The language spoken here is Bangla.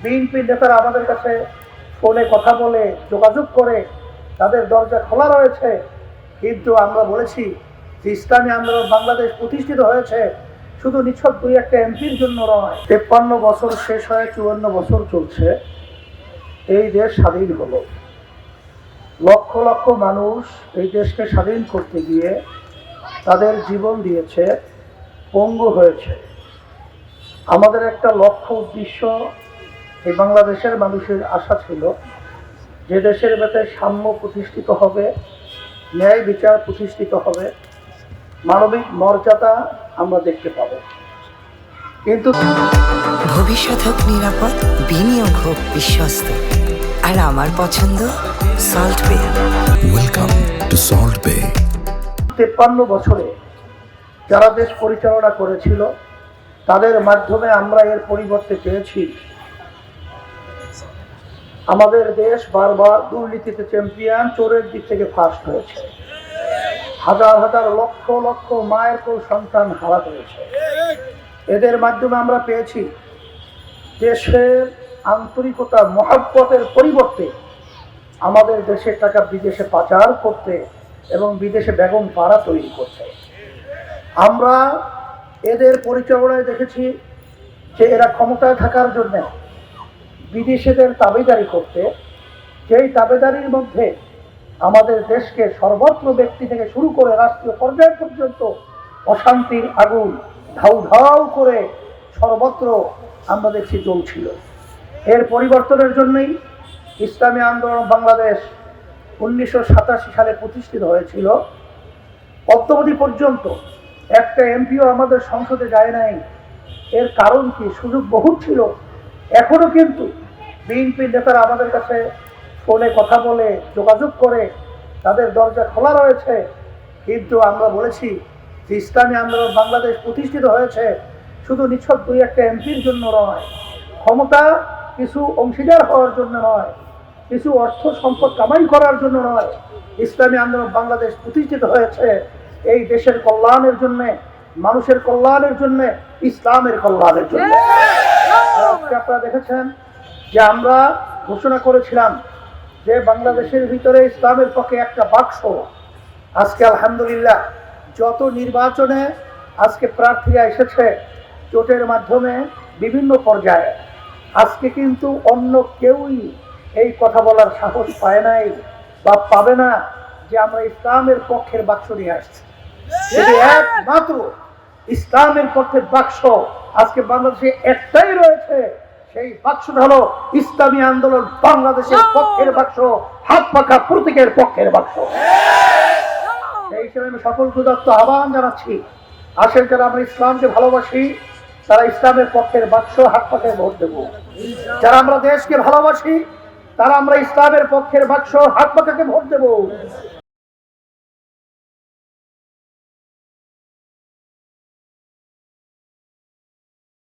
বিএনপি নেতারা আমাদের কাছে ফোনে কথা বলে যোগাযোগ করে, তাদের দরজা খোলা রয়েছে। কিন্তু আমরা বলেছি যে ইসলামী আন্দোলন বাংলাদেশ প্রতিষ্ঠিত হয়েছে শুধু নিছক দুই একটা এমপির জন্য নয়। 53 বছর শেষ হয়ে 54 বছর চলছে। এই দেশ স্বাধীন হলো, লক্ষ লক্ষ মানুষ এই দেশকে স্বাধীন করতে গিয়ে তাদের জীবন দিয়েছে, পঙ্গু হয়েছে। আমাদের একটা লক্ষ্য উদ্দেশ্য, এই বাংলাদেশের মানুষের আশা ছিল যে দেশের ভেতরে সাম্য প্রতিষ্ঠিত হবে, ন্যায় বিচার প্রতিষ্ঠিত হবে, মানবিক মর্যাদা আমরা দেখতে পাব। কিন্তু ভবিষ্যৎ হোক নিরাপদ, বিনিয়োগ হোক বিশ্বস্ত, আর আমার পছন্দ সল্ট বে। ওয়েলকাম টু সল্ট বে। 53 বছরে যারা দেশ পরিচালনা করেছিল তাদের মাধ্যমে আমরা এর পরিবর্তে পেয়েছি। আমাদের দেশ বারবার দুর্নীতিতে চ্যাম্পিয়ন, চোরের দিক থেকে ফার্স্ট হয়েছে। হাজার হাজার লক্ষ লক্ষ মায়ের কোল সন্তান হারা হয়েছে। এদের মাধ্যমে আমরা পেয়েছি দেশের আন্তরিকতা, মহাব্বতের পরিবর্তে আমাদের দেশের টাকা বিদেশে পাচার করতে এবং বিদেশে বেগম পাড়া তৈরি করতে। আমরা এদের পরিচালনায় দেখেছি যে এরা ক্ষমতায় থাকার জন্য বিদেশিদের তাবেদারি করতে, যেই তাবেদারির মধ্যে আমাদের দেশকে সর্বত্র ব্যক্তি থেকে শুরু করে রাষ্ট্রীয় পর্যায় পর্যন্ত অশান্তির আগুন ধাউ ধাউ করে সর্বত্র আমরা দেখছি জ্বলছিল। এর পরিবর্তনের জন্যই ইসলামী আন্দোলন বাংলাদেশ 1987 সালে প্রতিষ্ঠিত হয়েছিল। অদ্যাবধি পর্যন্ত একটা এমপিও আমাদের সংসদে যায় নাই। এর কারণ কি? সুযোগ বহুত ছিল। এখনো কিন্তু বিএনপি নেতারা আমাদের কাছে ফোনে কথা বলে যোগাযোগ করে, তাদের দরজা খোলা রয়েছে। কিন্তু আমরা বলেছি যে ইসলামী আন্দোলন বাংলাদেশ প্রতিষ্ঠিত হয়েছে শুধু নিছক দুই একটা এমপির জন্য নয়, ক্ষমতা কিছু অংশীদার হওয়ার জন্য নয়, কিছু অর্থ সম্পদ কামাই করার জন্য নয়। ইসলামী আন্দোলন বাংলাদেশ প্রতিষ্ঠিত হয়েছে এই দেশের কল্যাণের জন্য, মানুষের কল্যাণের জন্য, ইসলামের কল্যাণের জন্য। আপনারা দেখেছেন যে আমরা ঘোষণা করেছিলাম যে বাংলাদেশের ভিতরে ইসলামের পক্ষে একটা বাক্স। আজকে আলহামদুলিল্লাহ যত নির্বাচনে আজকে প্রার্থীরা এসেছে জোটের মাধ্যমে বিভিন্ন পর্যায়ে, আজকে কিন্তু অন্য কেউই এই কথা বলার সাহস পায় নাই বা পাবে না যে আমরা ইসলামের পক্ষের বাক্স নিয়ে আসছি। একমাত্র ইসলামের পক্ষের বাক্স আজকে বাংলাদেশে একটাই রয়েছে, সেই বাক্সটা হলো ইসলামী আন্দোলন বাংলাদেশের পক্ষের বাক্স, হাত পাখা প্রতীকের পক্ষের বাক্স। সেই হিসেবে আমি সকল উদাত্ত আহ্বান জানাচ্ছি, আসেন যারা আমরা ইসলামকে ভালোবাসি তারা ইসলামের পক্ষের বাক্স, হাত পাখায় ভোট দেব। যারা আমরা দেশকে ভালোবাসি তারা আমরা ইসলামের পক্ষের বাক্স, হাত পাখাকে ভোট দেব।